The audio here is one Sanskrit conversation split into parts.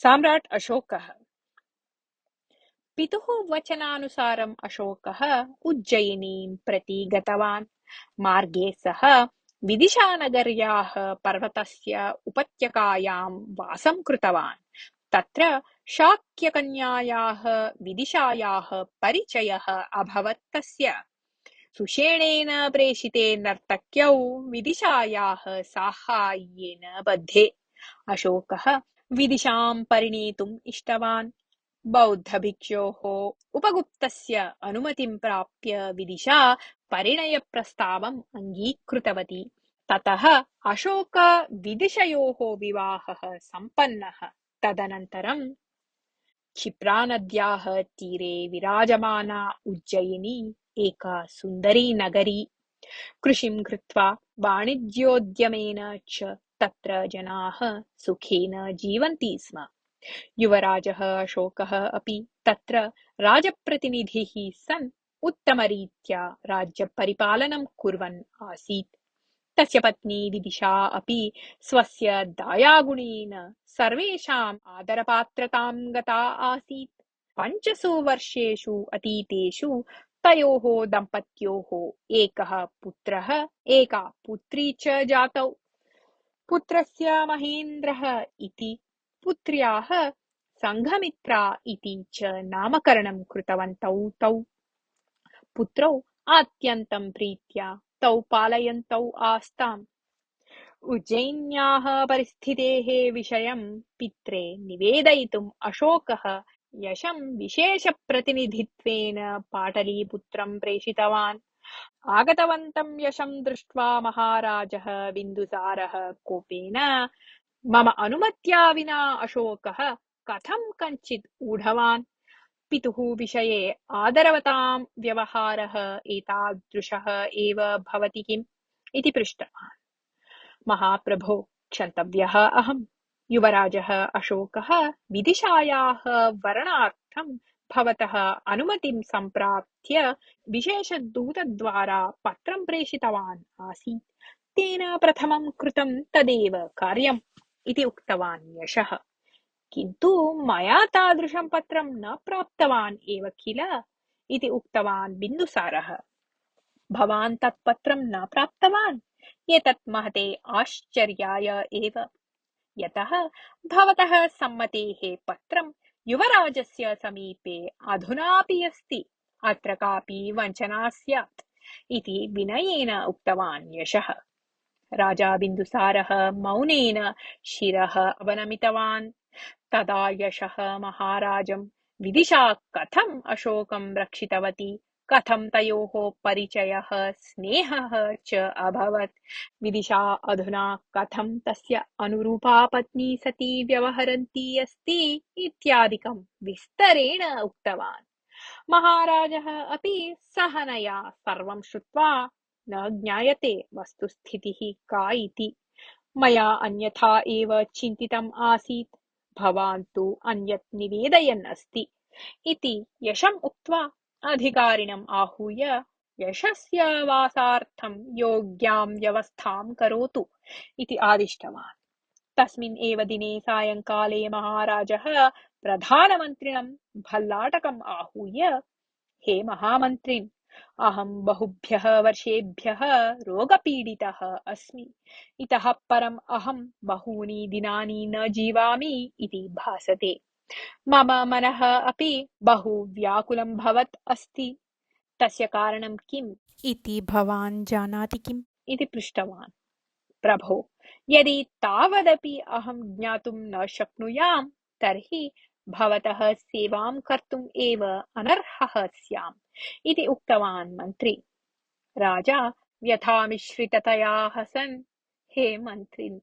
सम्राट् अशोकः। पितुः वचनानुसारम् अशोकः उज्जयिनीं प्रति गतवान्। मार्गे सः विदिशानगर्याः पर्वतस्य उपत्यकायां वासं कृतवान्। तत्र शाक्यकन्यायाः विदिशायाः परिचयः अभवत् तस्य। सुषेणेन प्रेषिते नर्तक्यौ विदिशायाः साहाय्येन बद्धे। अशोकः विदिशां परिणेतुम् इष्टवान्। बौद्धभिक्षोः उपगुप्तस्य अनुमतिं प्राप्य विदिशा परिणयप्रस्तावम् अङ्गीकृतवती। ततः अशोक-विदिशयोः विवाहः सम्पन्नः। तदनन्तरं क्षिप्रानद्याः तीरे विराजमाना उज्जयिनी एका सुन्दरी नगरी। कृषिं कृत्वा वाणिज्योद्यमेन च तत्र जनाः सुखेन जीवन्ति स्म। युवराजः अशोकः अपि तत्र राजप्रतिनिधिः सन् उत्तमरीत्या राज्यपरिपालनं कुर्वन् आसीत्। तस्य पत्नी विदिशा अपि स्वस्य दयागुणेन सर्वेषाम् आदरपात्रतां गता आसीत्। 5 वर्षेषु अतीतेषु तयोः दम्पत्योः एकः पुत्रः एका पुत्री च जातौ। पुत्रस्य महेन्द्रः इति, पुत्र्याः सङ्घमित्रा इति च नामकरणं कृतवन्तौ तौ। पुत्रौ अत्यन्तं प्रीत्या तौ पालयन्तौ आस्ताम्। उज्जयिन्याः परिस्थितेः विषयं पित्रे निवेदयितुम् अशोकः यशं विशेषप्रतिनिधित्वेन पाटलीपुत्रं प्रेषितवान्। आगतवन्तं यशं दृष्ट्वा महाराजः बिन्दुसारः कोपेन मम अनुमत्या विना अशोकः कथं कञ्चित् ऊढवान्। पितुः विषये आदरवतां व्यवहारः एतादृशः एव भवति किम् इति पृष्टवान्। महाप्रभो, क्षन्तव्यः अहम्। युवराजः अशोकः विदिशायाः वरणार्थं भवतः अनुमतिं सम्प्रार्थ्य विशेषदूतद्वारा पत्रं प्रेषितवान् आसीत्। तेन प्रथमं कृतं तदेव कार्यम् इति उक्तवान् यशः। किन्तु मया तादृशं पत्रं न प्राप्तवान् एव किल इति उक्तवान् बिन्दुसारः। भवान् तत् पत्रं न प्राप्तवान्? एतत् महते आश्चर्याय एव, यतः भवतः सम्मतेः पत्रं युवराजस्य समीपे अधुनापि अस्ति। अत्र कापि वञ्चना स्यात् इति विनयेन उक्तवान् यशः। राजा बिन्दुसारः मौनेन शिरः अवनमितवान्। तदा यशः महाराजं विदिशा कथम् अशोकं रक्षितवती, कथं तयोः परिचयः स्नेहः च अभवत्, विदिशा अधुना कथं तस्य अनुरूपा पत्नी सती व्यवहरन्ती अस्ति इत्यादिकं विस्तरेण उक्तवान्। महाराजः अपि सहनया सर्वं श्रुत्वा न ज्ञायते वस्तुस्थितिः का इति। मया अन्यथा एव चिन्तितम् आसीत्। भवान् तु अन्यत् निवेदयन् अस्ति इति यशम् उक्त्वा अधिकारिणम् आहूय यशस्य वासार्थं योग्यां व्यवस्थां करोतु इति आदिष्टवान्। तस्मिन् एव दिने सायंकाले महाराजः प्रधानमन्त्रिणं भल्लाटकम् आहूय, हे महामन्त्रिन्, अहं बहुभ्यः वर्षेभ्यः रोगपीडितः अस्मि। इतः परम् अहं बहूनि दिनानि न जीवामि इति भासते। मम मनः अपि बहु व्याकुलं भवत् अस्ति। तस्य कारणं किम् इति भवान् जानाति किम्? इति पृष्टवान्। प्रभो, यदि तावदपि अहं ज्ञातुं न शक्नुयां तर्हि भवतः सेवां कर्तुम् एव अनर्हः स्याम् इति उक्तवान् मन्त्री। राजा व्यथामिश्रिततया हसन्, हे मन्त्रिन्,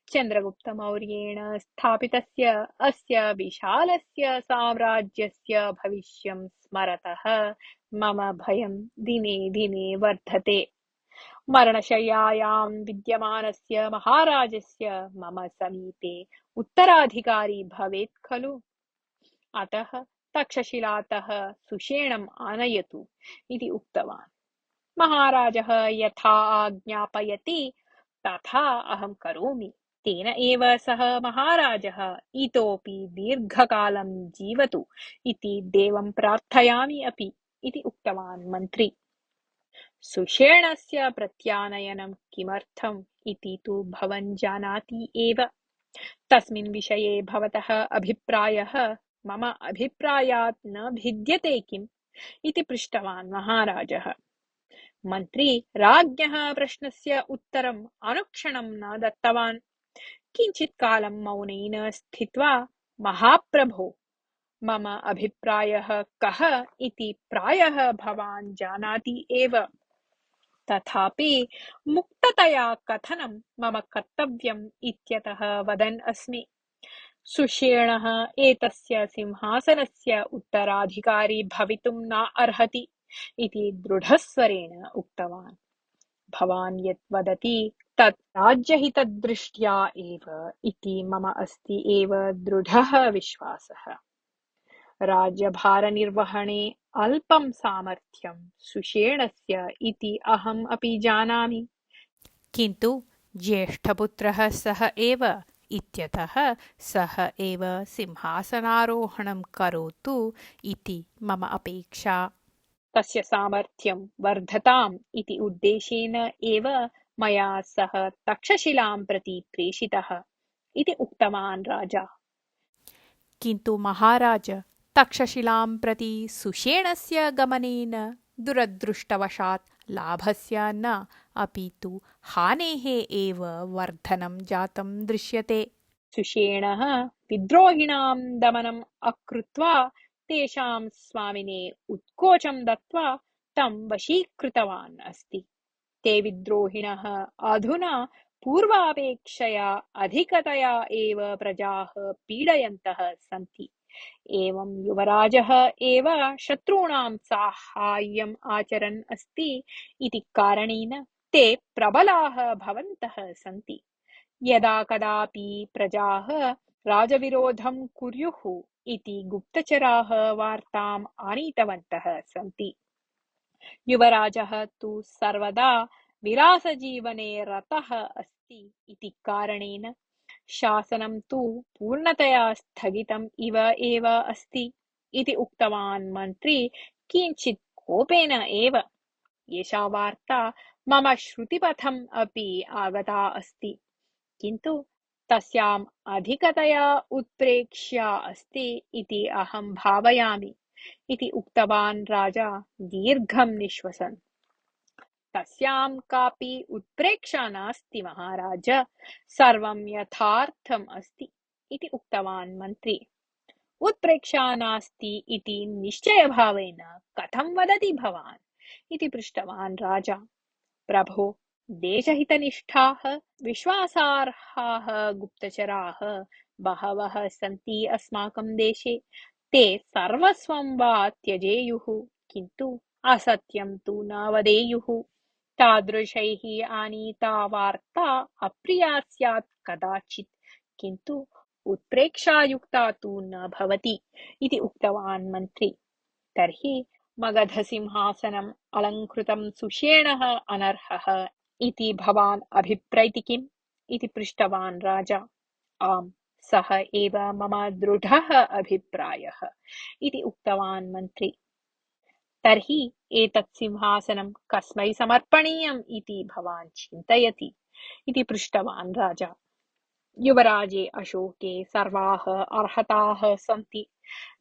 चन्द्रगुप्तमौर्येण स्थापितस्य अस्य विशालस्य साम्राज्यस्य भविष्यं स्मरतः मम भयं दिने दिने वर्धते। मरणशय्यायां विद्यमानस्य महाराजस्य मम समीपे उत्तराधिकारी भवेत् खलु। अतः तक्षशिलातः सुषेणम् आनयतु इति उक्तवान्। महाराजः यथा आज्ञापयति तथा अहं करोमि तेन एव सः महाराजः इतोपि दीर्घकालं जीवतु इति देवं प्रार्थयामि अपि इति उक्तवान् मन्त्री। सुषेणस्य प्रत्यानयनं किमर्थम् इति तु भवान् जानाति एव। तस्मिन् विषये भवतः अभिप्रायः मम अभिप्रायात् न भिद्यते किम् इति पृष्टवान् महाराजः। मन्त्री राज्ञः प्रश्नस्य उत्तरम् अनुक्षणं न दत्तवान्। किञ्चित् कालं मौनेन स्थित्वा, महाप्रभो, मम अभिप्रायः कः इति प्रायः भवान् जानाति एव। तथापि मुक्ततया कथनं मम कर्तव्यम् इत्यतः वदन् अस्मि। सुषेणः एतस्य सिंहासनस्य उत्तराधिकारी भवितुं न अर्हति इति दृढस्वरेण उक्तवान्। भवान् यत् वदति तत् राज्यहितदृष्ट्या एव इति मम अस्ति एव दृढः विश्वासः। राज्यभारनिर्वहणे अल्पं सामर्थ्यं सुषेणस्य इति अहम् अपि जानामि। किन्तु ज्येष्ठपुत्रः सः एव इत्यतः सः एव सिंहासनारोहणं करोतु इति मम अपेक्षा। तस्य सामर्थ्यं वर्धताम् इति उद्देशेन एव मया सः तक्षशिलां प्रति प्रेषितः इति उक्तवान् राजा। किन्तु महाराज, तक्षशिलां प्रति सुषेणस्य गमनेन दुरदृष्टवशात् लाभस्य न, अपि तु हानेः एव वर्धनं जातं दृश्यते। सुषेणः विद्रोहिणां दमनम् अकृत्वा तेषां स्वामिने उत्कोचं दत्त्वा तं वशीकृतवान् अस्ति। ते विद्रोहिणः अधुना पूर्वापेक्षया अधिकतया एव प्रजाः पीडयन्तः सन्ति। एवं युवराजः एव शत्रूणां साहाय्यम् आचरन् अस्ति इति कारणेन ते प्रबलाः भवन्तः सन्ति। यदा कदापि प्रजाः राजविरोधं कुर्युः इति गुप्तचराः वार्ताम् आनीतवन्तः सन्ति। युवराजः तु सर्वदा विलासजीवने रतः अस्ति इति कारणेन शासनं तु पूर्णतया स्थगितम् इव एव अस्ति इति उक्तवान् मन्त्री किञ्चित् कोपेन एव। एषा वार्ता मम श्रुतिपथम् अपि आगता अस्ति, किन्तु तस्याम् अधिकतया उत्प्रेक्ष्या अस्ति इति अहं भावयामि इति उक्तवान् राजा दीर्घं निश्वसन्। तस्यां कापि उत्प्रेक्षा नास्ति महाराज, सर्वं यथार्थम् अस्ति इति उक्तवान् मन्त्री। उत्प्रेक्षा नास्ति इति निश्चयभावेन कथं वदति भवान् इति पृष्टवान् राजा। प्रभो, देशहितनिष्ठाः विश्वासार्हाः गुप्तचराः बहवः सन्ति अस्माकं देशे। ते सर्वस्वं वा त्यजेयुः, किन्तु असत्यं तु न वदेयुः। तादृशैः आनीता वार्ता अप्रिया स्यात् कदाचित्, किन्तु उत्प्रेक्षायुक्ता तु न भवति इति उक्तवान् मन्त्री। तर्हि मगधसिंहासनम् अलङ्कृतं सुषेणः अनर्हः इति भवान् अभिप्रैति किम् इति पृष्टवान् राजा। आम्, सः एव मम दृढः अभिप्रायः इति उक्तवान् मन्त्री। तर्हि एतत् सिंहासनं कस्मै समर्पणीयम् इति भवान् चिन्तयति इति पृष्टवान् राजा। युवराजे अशोके सर्वाः अर्हताः सन्ति।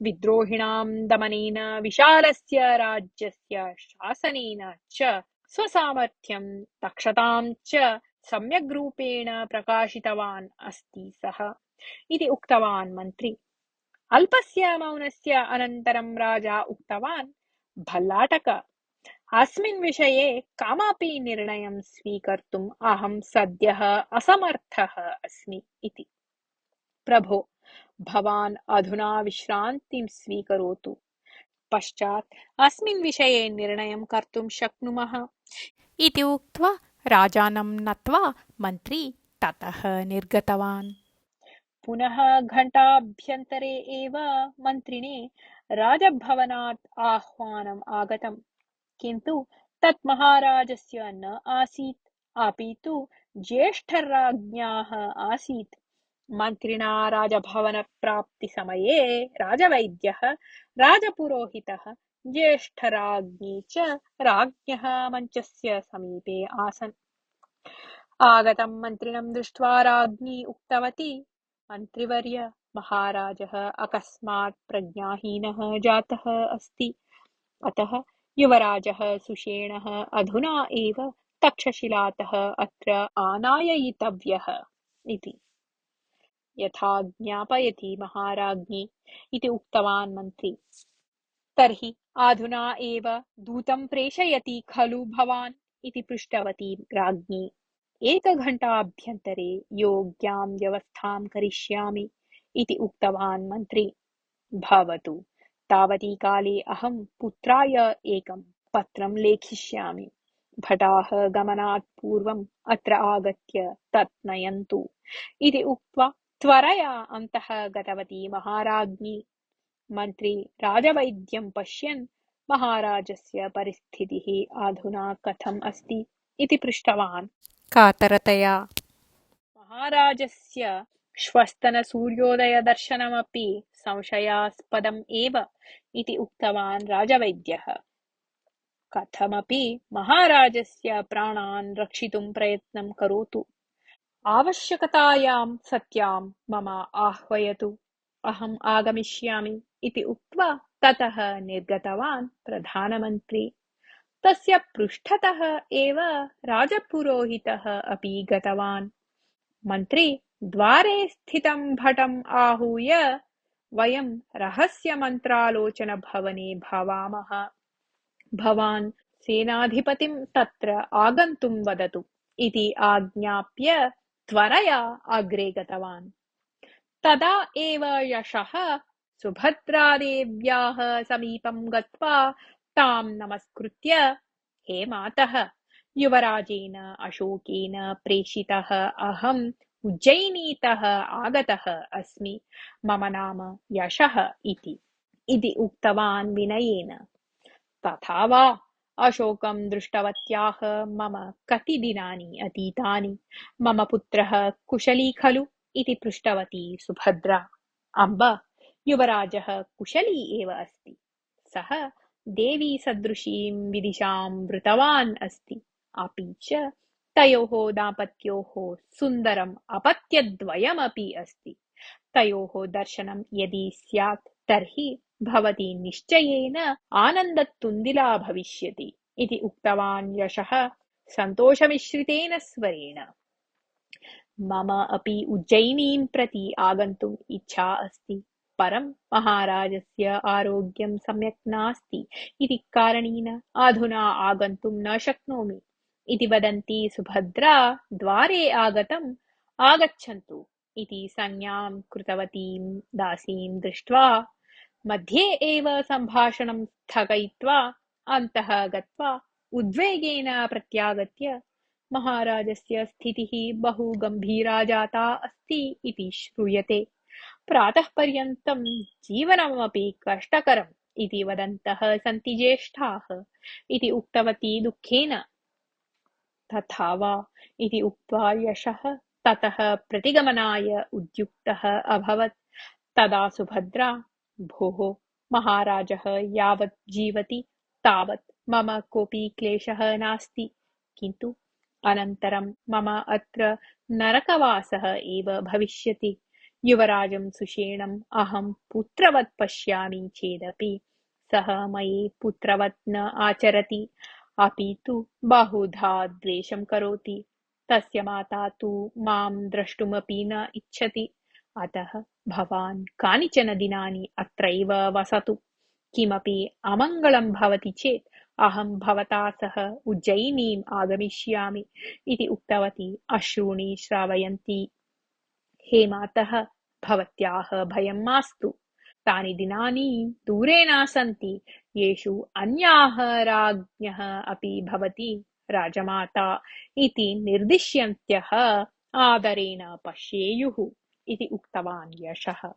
विद्रोहिणां दमनेन, विशालस्य राज्यस्य शासनेन च स्वसामर्थ्यं दक्षतां च सम्यग्रूपेण प्रकाशितवान् अस्ति सः इति उक्तवान् मन्त्री। अल्पस्य मौनस्य अनन्तरं राजा उक्तवान्, भल्लाटक, अस्मिन् विषये कमपि निर्णयं स्वीकर्तुम् अहं सद्यः असमर्थः अस्मि इति। प्रभो, भवान् अधुना विश्रान्तिं स्वीकरोतु, पश्चात् अस्मिन् विषये निर्णयं कर्तुं शक्नुमः इति उक्त्वा राजानं नत्वा मन्त्री ततः निर्गतवान्। पुनः घण्टाभ्यन्तरे एव मन्त्रिणे राजभवनात् आह्वानम् आगतम्, किन्तु तत् महाराजस्य न आसीत्, अपि तु ज्येष्ठराज्ञ्याः आसीत्। मन्त्रिणा राजभवनप्राप्तिसमये राजवैद्यः, राजपुरोहितः, ज्येष्ठराज्ञी च राज्ञः मञ्चस्य समीपे आसन्। आगतं मन्त्रिणं दृष्ट्वा राज्ञी उक्तवती, मन्त्रिवर्य, महाराजः अकस्मात् प्रज्ञाहीनः जातः अस्ति। अतः युवराजः सुषेणः अधुना एव तक्षशिलातः अत्र आनाययितव्यः इति। यथा ज्ञापयति महाराज्ञी इति उक्तवान् मन्त्री। तर्हि अधुना एव दूतं प्रेषयति खलु भवान् इति पृष्टवती राज्ञी। एकघण्टाभ्यन्तरे योग्यां व्यवस्थां करिष्यामि इति उक्तवान् मन्त्री। भवतु, तावती काले अहं पुत्राय एकं पत्रं लेखिष्यामि। भटाः गमनात् पूर्वम् अत्र आगत्य तत् नयन्तु इति उक्त्वा त्वरया अन्तः गतवती महाराज्ञी। मन्त्री राजवैद्यं पश्यन् महाराजस्य परिस्थितिः अधुना कथम् अस्ति इति पृष्टवान्। कातरतया। महाराजस्य श्वस्तनसूर्योदयदर्शनमपि संशयास्पदम् एव इति उक्तवान् राजवैद्यः। कथमपि महाराजस्य प्राणान् रक्षितुं प्रयत्नं करोतु। आवश्यकतायां सत्यां मम आह्वयतु, अहम् आगमिष्यामि इति उक्त्वा ततः निर्गतवान् प्रधानमन्त्री। तस्य पृष्ठतः एव राजपुरोहितः अपि गतवान्। मन्त्री द्वारे स्थितं भटम् आहूय, वयं रहस्यमन्त्रालोचनभवने भवामः, भवान् सेनाधिपतिं तत्र आगन्तुं वदतु इति आज्ञाप्य त्वरया अग्रे गतवान्। तदा एव यशः सुभद्रादेव्याः समीपं गत्वा तां नमस्कृत्य, हे मातः, युवराजेन अशोकेन प्रेषितः अहम् उज्जयिनीतः आगतः अस्मि। मम नाम यशः इति उक्तवान् विनयेन। तथा वा, अशोकं दृष्टवत्याः मम कति दिनानि अतीतानि। मम पुत्रः कुशली खलु इति पृष्टवती सुभद्रा। अम्ब, युवराजः कुशली एव अस्ति। सः देवी सदृशीं विदिशां वृतवान् अस्ति। अपि च तयोः दाम्पत्योः सुन्दरम् अपत्यद्वयमपि अस्ति। तयोः दर्शनं यदि स्यात् तर्हि भवती निश्चयेन आनन्दतुन्दिला भविष्यति इति उक्तवान् यशः सन्तोषमिश्रितेन स्वरेण। मम अपि उज्जयिनीं प्रति आगन्तुम् इच्छा अस्ति, परं महाराजस्य आरोग्यं सम्यक् नास्ति इति कारणेन अधुना आगन्तुं न शक्नोमि इति वदन्ती सुभद्रा द्वारे आगतम् आगच्छन्तु इति संज्ञां कृतवतीं दासीं दृष्ट्वा मध्ये एव सम्भाषणं स्थगयित्वा अन्तः गत्वा उद्वेगेन प्रत्यागत्य, महाराजस्य स्थितिः बहु गम्भीरा जाता अस्ति इति श्रूयते। प्रातः पर्यन्तं जीवनमपि कष्टकरम् इति वदन्तः सन्ति ज्येष्ठाः इति उक्तवती दुःखेन। तथा वा इति उक्त्वा यशः ततः प्रतिगमनाय उद्युक्तः अभवत्। तदा सुभद्रा, भोः, महाराजः यावत् जीवति तावत् मम कोऽपि क्लेशः नास्ति, किन्तु अनन्तरं मम अत्र नरकवासः एव भविष्यति। युवराजं सुषेणम् अहं पुत्रवत् पश्यामि चेदपि सः मयि पुत्रवत् न आचरति, अपि तु बहुधा द्वेषं करोति। तस्य माता तु मां द्रष्टुमपि न इच्छति। अतः भवान् कानिचन दिनानि अत्रैव वसतु। किमपि अमङ्गलं भवति चेत् अहं भवता सह उज्जयिनीम् आगमिष्यामि इति उक्तवती अश्रूणि श्रावयन्ती। हे मातः, भवत्याः भयं मास्तु। तानि दिनानि दूरे न सन्ति येषु अन्याः राज्ञः अपि भवती राजमाता इति निर्दिश्यन्त्यः आदरेण पश्येयुः इति उक्तवान् यशः।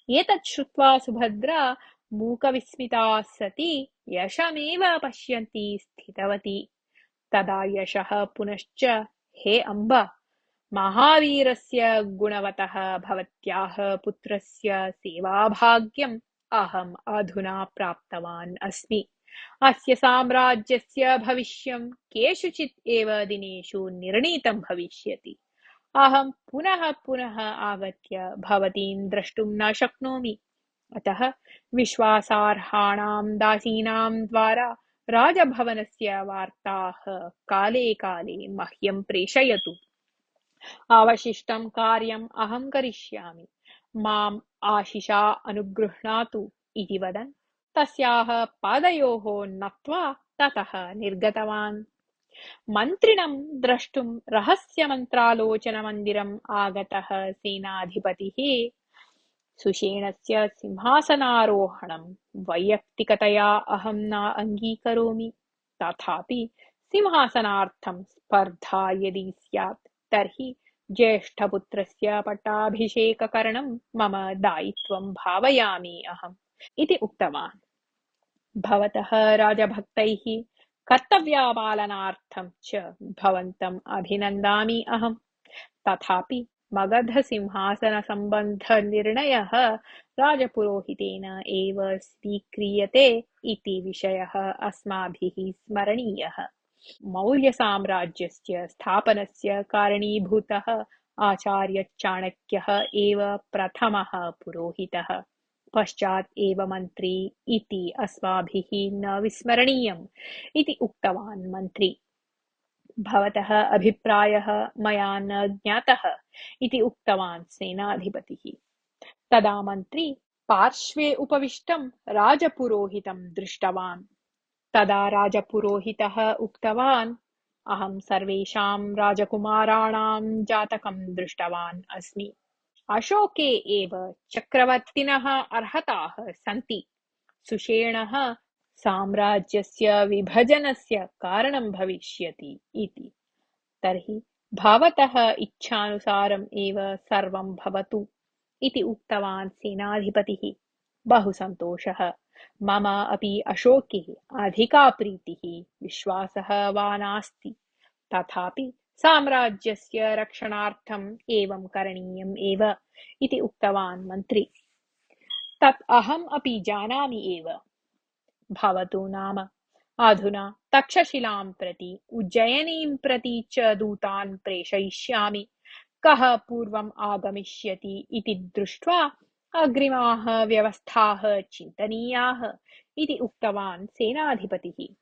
एतत् श्रुत्वा सुभद्रा मूकविस्मिता सती यशमेव पश्यन्ती स्थितवती। तदा यशः पुनश्च हे अम्ब, महावीरस्य गुणवतः भवत्याः पुत्रस्य सेवाभाग्यम् अहम् अधुना प्राप्तवान् अस्मि। अस्य साम्राज्यस्य भविष्यं केषुचित् एव दिनेषु निर्णीतं भविष्यति। अहं पुनः पुनः आगत्य भवतीं द्रष्टुं न शक्नोमि। अतः विश्वासार्हाणां दासीनां द्वारा राजभवनस्य वार्ताः काले काले मह्यं प्रेषयतु। अवशिष्टं कार्यम् अहं करिष्यामि। माम् आशिषा अनुगृह्णातु इति वदन् तस्याः पादयोः नत्वा ततः निर्गतवान्। मन्त्रिणं द्रष्टुं रहस्यमन्त्रालोचनमन्दिरम् आगतः सेनाधिपतिः सुषेणस्य सिंहासनारोहणं वैयक्तिकतया अहं न अङ्गीकरोमि। तथापि सिंहासनार्थं स्पर्धा यदि स्यात् तर्हि ज्येष्ठपुत्रस्य पट्टाभिषेककरणं मम दायित्वं भावयामि अहम् इति उक्तवान्। भवतः राजभक्तैः कर्तव्यपालनार्थं च भवन्तम् अभिनन्दामि अहम्। तथापि मगधसिंहासनसम्बन्धनिर्णयः राजपुरोहितेन एव स्वीक्रियते इति विषयः अस्माभिः स्मरणीयः। मौर्यसाम्राज्यस्य स्थापनस्य कारणीभूतः आचार्यचाणक्यः एव प्रथमः पुरोहितः, पश्चात् एव मन्त्री इति अस्माभिः न विस्मरणीयम् इति उक्तवान् मन्त्री। भवतः अभिप्रायः मया न ज्ञातः इति उक्तवान् सेनाधिपतिः। तदा मन्त्री पार्श्वे उपविष्टं राजपुरोहितं दृष्टवान्। तदा राजपुरोहितः उक्तवान्, अहं सर्वेषां राजकुमाराणां जातकं दृष्टवान् अस्मि। अशोके एव चक्रवर्तिनः अर्हताः सन्ति। सुषेणः साम्राज्यस्य विभजनस्य कारणं भविष्यति इति। तर्हि भवतः इच्छानुसारम् एव सर्वं भवतु इति उक्तवान् सेनाधिपतिः। बहु सन्तोषः। मम अपि अशोके अधिका प्रीतिः विश्वासः वा नास्ति। तथापि साम्राज्यस्य रक्षणार्थम् एवं करणीयम् एव इति उक्तवान् मन्त्री। तत् अहम् अपि जानामि एव। भवतु नाम। अधुना तक्षशिलां प्रति उज्जयिनीं प्रति च दूतान् प्रेषयिष्यामि। कः पूर्वम् आगमिष्यति इति दृष्ट्वा अग्रिमाः व्यवस्थाः चिन्तनीयाः इति उक्तवान् सेनाधिपतिः।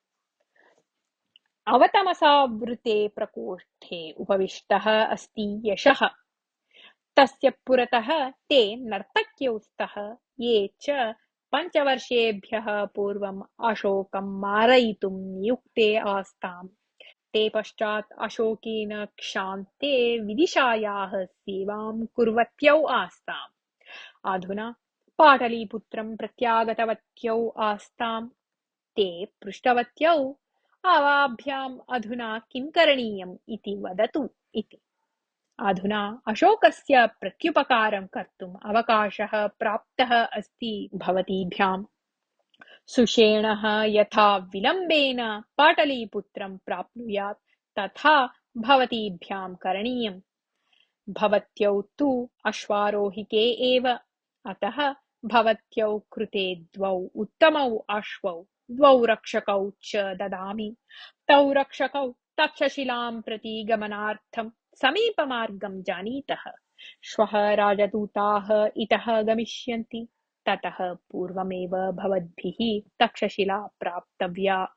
अवतमसावृते प्रकोष्ठे उपविष्टः अस्ति यशः। तस्य पुरतः ते नर्तक्यौ स्तः ये च 5 वर्षेभ्यः पूर्वम् अशोकं मारयितुं नियुक्ते आस्ताम्। ते पश्चात् अशोकेन क्षान्ते विदिशायाः सेवां कुर्वत्यौ आस्ताम्। अधुना पाटलीपुत्रं प्रत्यागतवत्यौ आस्ताम्। ते पृष्टवत्यौ, आवाभ्याम् अधुना किं करणीयम् इति वदतु इति। अधुना अशोकस्य प्रत्युपकारं कर्तुम् अवकाशः प्राप्तः अस्ति भवतीभ्याम्। सुषेणः यथा विलम्बेन पाटलीपुत्रं प्राप्नुयात् तथा भवतीभ्यां करणीयम्। भवत्यौ तु अश्वारोहिके एव। अतः भवत्यौ कृते 2 उत्तमौ अश्वौ 2 रक्षकौ च ददामि। तौ रक्षकौ तक्षशिलां प्रति गमनार्थं समीपमार्गं जानीतः। श्वः राजदूताः इतः गमिष्यन्ति। ततः पूर्वमेव भवद्भिः तक्षशिला प्राप्तव्या।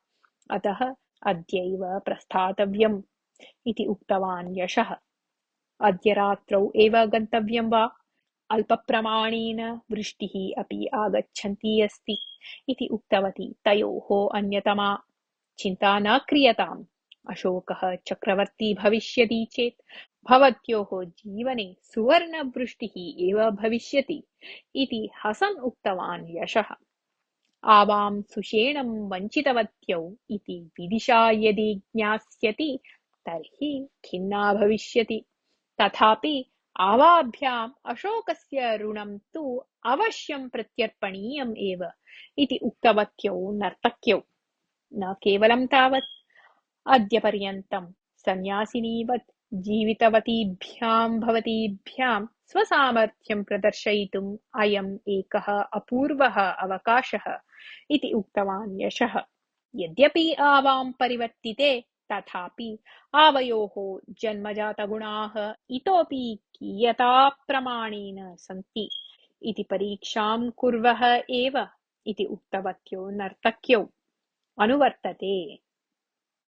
अतः अद्यैव प्रस्थातव्यम् इति उक्तवान् यशः। अद्य रात्रौ एव गन्तव्यं वा? अल्पप्रमाणेन वृष्टिः अपि आगच्छन्ती अस्ति इति उक्तवती तयोः अन्यतमा। चिन्ता न क्रियताम्। अशोकः चक्रवर्ती भविष्यति चेत् भवत्योः जीवने सुवर्णवृष्टिः एव भविष्यति इति हसन् उक्तवान् यशः। आवां सुषेणं वञ्चितवत्यौ इति विदिशा यदि ज्ञास्यति तर्हि खिन्ना भविष्यति। तथापि आवाभ्याम् अशोकस्य ऋणं तु अवश्यं प्रत्यर्पणीयम् एव इति उक्तवत्यौ नर्तक्यौ। न केवलं तावत्, अद्यपर्यन्तं सन्न्यासिनीवत् जीवितवतीभ्यां भवतीभ्यां स्वसामर्थ्यं प्रदर्शयितुम् अयम् एकः अपूर्वः अवकाशः इति उक्तवान् यशः। यद्यपि आवां परिवर्तिते तथापि आवयोः जन्मजातगुणाः इतोपि कियता प्रमाणेन सन्ति इति परीक्षां कुर्वः एव इति उक्तवत्यो नर्तक्यौ अनुवर्तते।